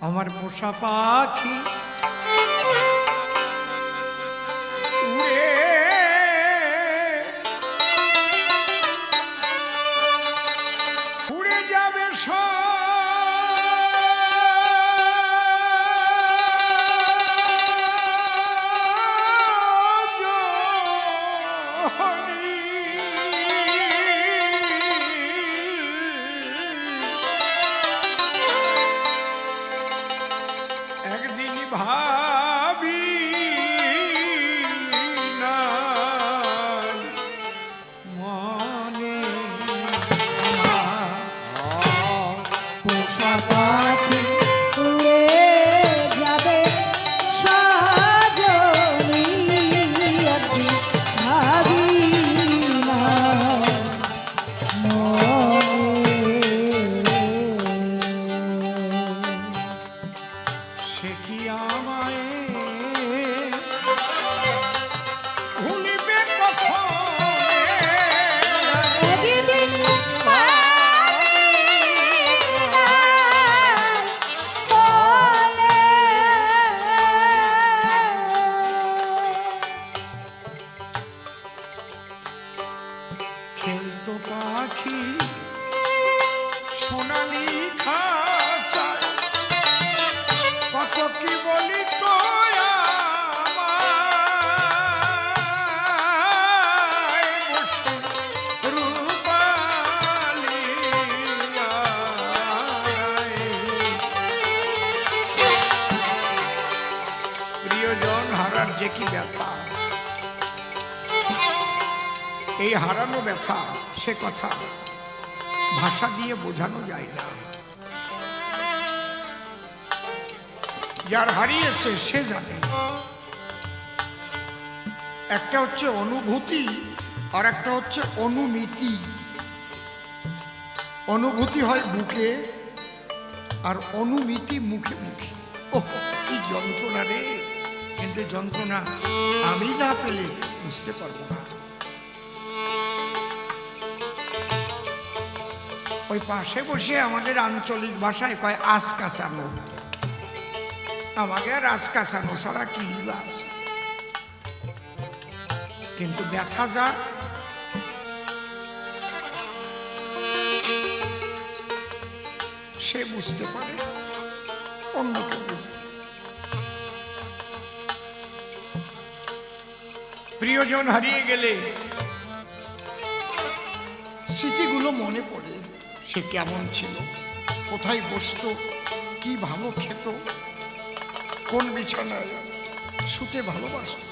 আমার পোষা পাখি উড়ে উড়ে যাবে একদিন ভাবি না মনে আমার পোষা পাখি উড়ে যাবে সজনী একদিন ভাবি না সে কি আমায় ভুলিবে কখন একদিন ভাবি না খেলতো পাখি সোনালি খাঁচায় কত কি বলি তো আমায় বসে রূপালি প্রিয়জন হারার যে কি ব্যথা, এই হারানো ব্যথা সে কথা ভাষা দিয়ে বোঝানো যায় না। যার হারিয়েছে সে জানে। একটা হচ্ছে অনুভূতি আর একটা হচ্ছে অনুমিতি। অনুভূতি হয় বুকে আর অনুমিতি মুখে মুখে। ওহ কি যন্ত্রণা রে! কিন্তু যন্ত্রণা আমি না পেলে বুঝতে পারবো না। ওই পাশে বসে আমাদের আঞ্চলিক ভাষায় কয় আস কাঁচানো, আমাকে আর আস কাঁচানো ছাড়া কি আছে। কিন্তু ব্যথা যা সে বুঝতে পারে, অন্য কেউ বুঝবে। প্রিয়জন হারিয়ে গেলে স্মৃতিগুলো মনে পড়ে। সে কেমন ছিল, কোথায় বসতো, কি ভালো খেত, কোন বিছানায় শুতে ভালোবাসত,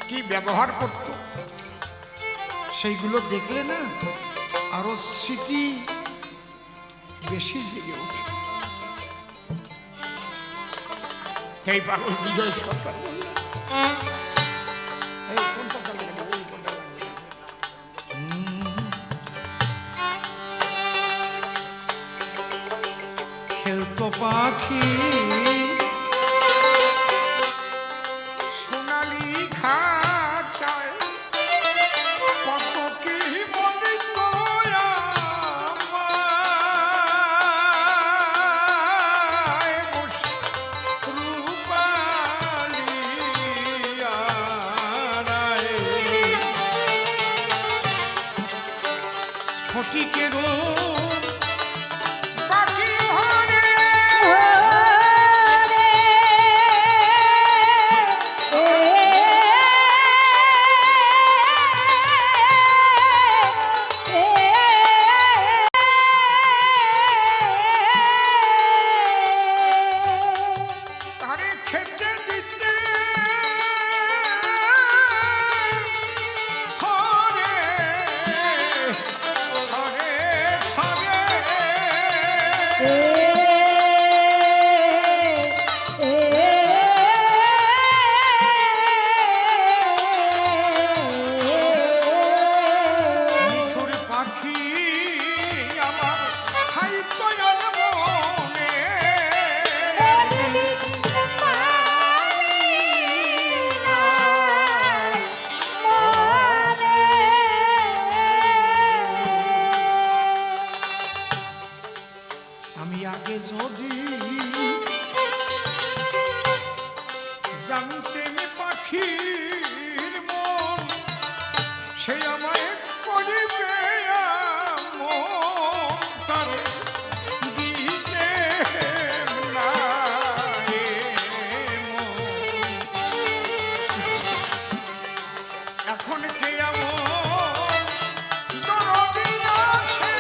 কি ব্যবহার করত, সেইগুলো দেখলে না আরো স্মৃতি বেশি জেগে ওঠে। তাই পাগল বিজয় সরকার বললেন, এই কোনটা লাগে না, ওই কোনটা লাগে না। খেলতো পাখি সোনালি খাঁচায় কত কি বলিত আমায় বসে রূপালি আড়ায়। স্ফটিকেরও বাকি ভরে তারে খেতে দিতে থরে থরে আমি আগে যদি জানতেন পাখির মন, সে আমায় করিবে এমন, তার দিতে না এমন। এখন কে এমন দরদি আছে,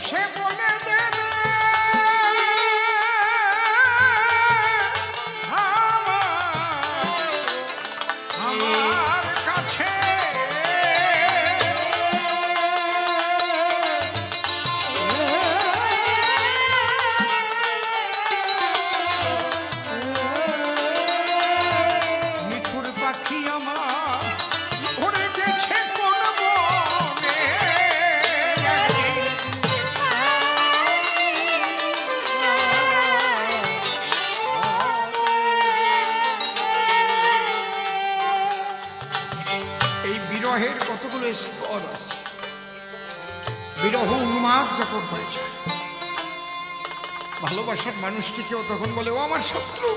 সে বলে দেবে আমার কাছে। মিঠুর পাখি আমার উড়ে গেছে কোন বনে, এই বিরহের কতগুলো স্তর আছে। বিরহ উন্মাদ যখন হয়ে যায়, ভালোবাসার মানুষটিকেও তখন বলে ও আমার শত্রু,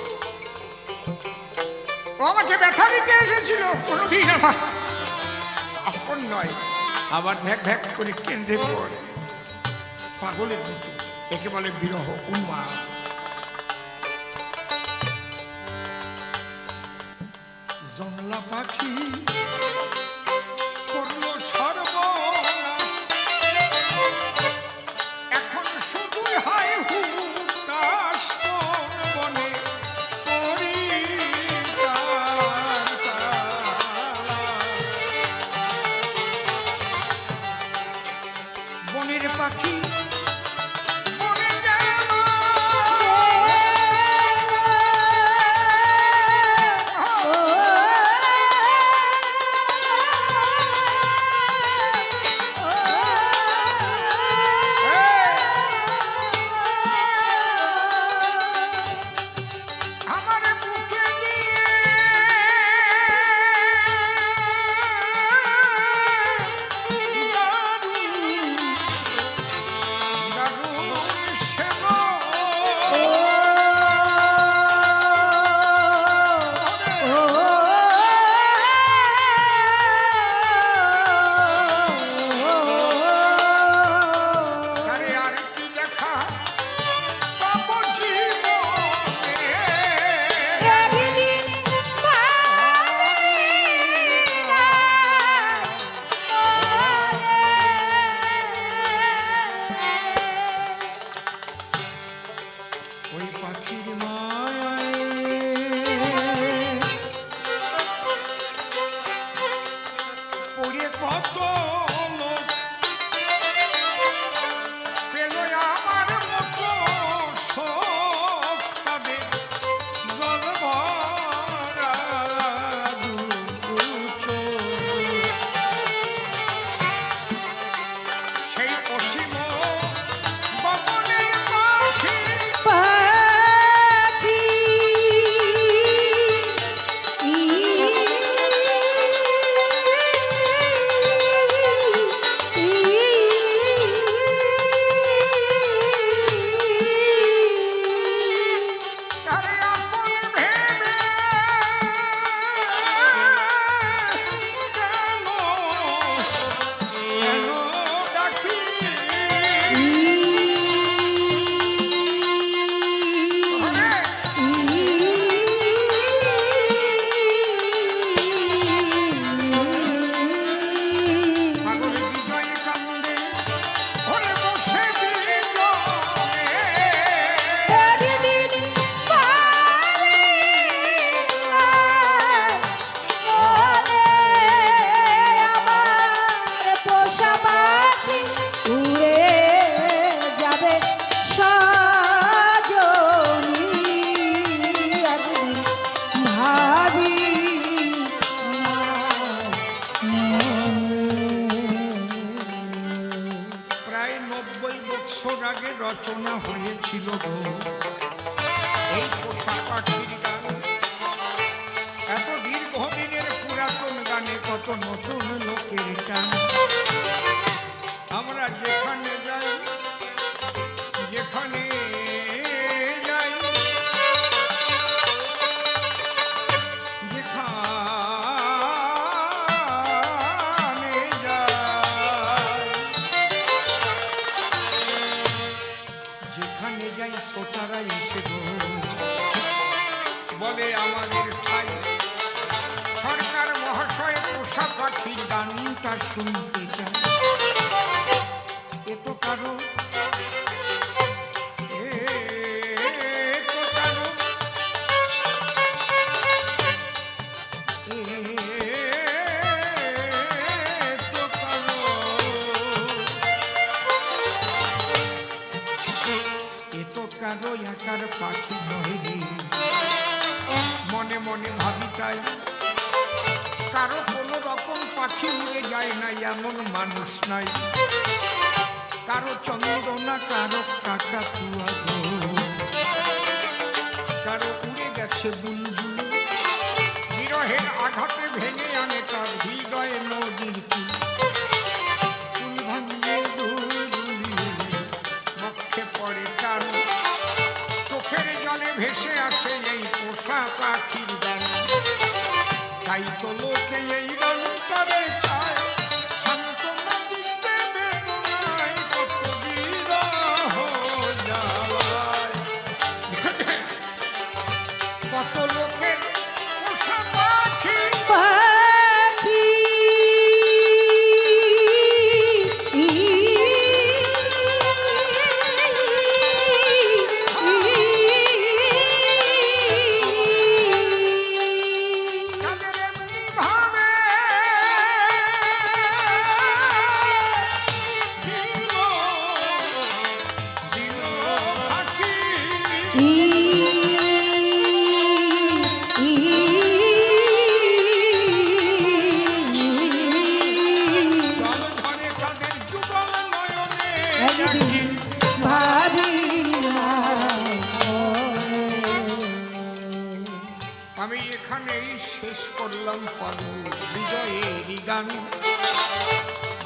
ও আমাকে ব্যথা দিতে এসেছিল, কোনোদিন আমার আপন নয়। আবার ভ্যাক ভ্যাক করে কেঁদে পড়ে পাগলের মতো, একে বলে বিরহ উন্মাদ। জংলা পাখি করলো সর্বনাশ, এখন শুধুই হয় হুতাশ, কোন বনে করি তার তালাশ। বনের পাখি বনে গেল, আমার বুকে নিয়ে দারুণ বৎসর আগে রচনা হয়েছিল গো এই পোষা পাখির গান। এত দীর্ঘদিনের পুরাতন গানে কত নতুন লোকের গান। আমরা যেখানে যাই যেখানে যাই যেখানে যাই শ্রোতারা এসে গো বলে আমাদের ঠাই সরকার মহাশয় পোষা পাখির গানটা শুনতে চায়। এ তো কারো একার পাখি নয় রে। মনে মনে ভাবি তাই কারো কোনো রকম পাখি উড়ে যায় না এমন মানুষ নাই। কারো চন্দ্রনা কারো কাকাতুয়া গো, কারো উড়ে গেছে বুলবুল বিরহের আঘাতে ভেঙে আনে তার হৃদয়ে নদীর কুল। কুল ভাঙিয়ে দুলদুলিয়ে বক্ষে পড়ে টান, চোখের জলে ভেসে আসে এই পোষা পাখির গান। তাই তো লোকে এই গানটারে চায় সান্ত্বনা দিতে বেদনায় কত বিরহ জ্বালায়। কত লোকের পোষা পাখি পাখি আমি এখানেই শেষ করলাম পাগল হৃদয়ের গান।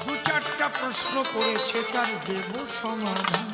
দু চারটা প্রশ্ন করেছে তার দেব সমাধান।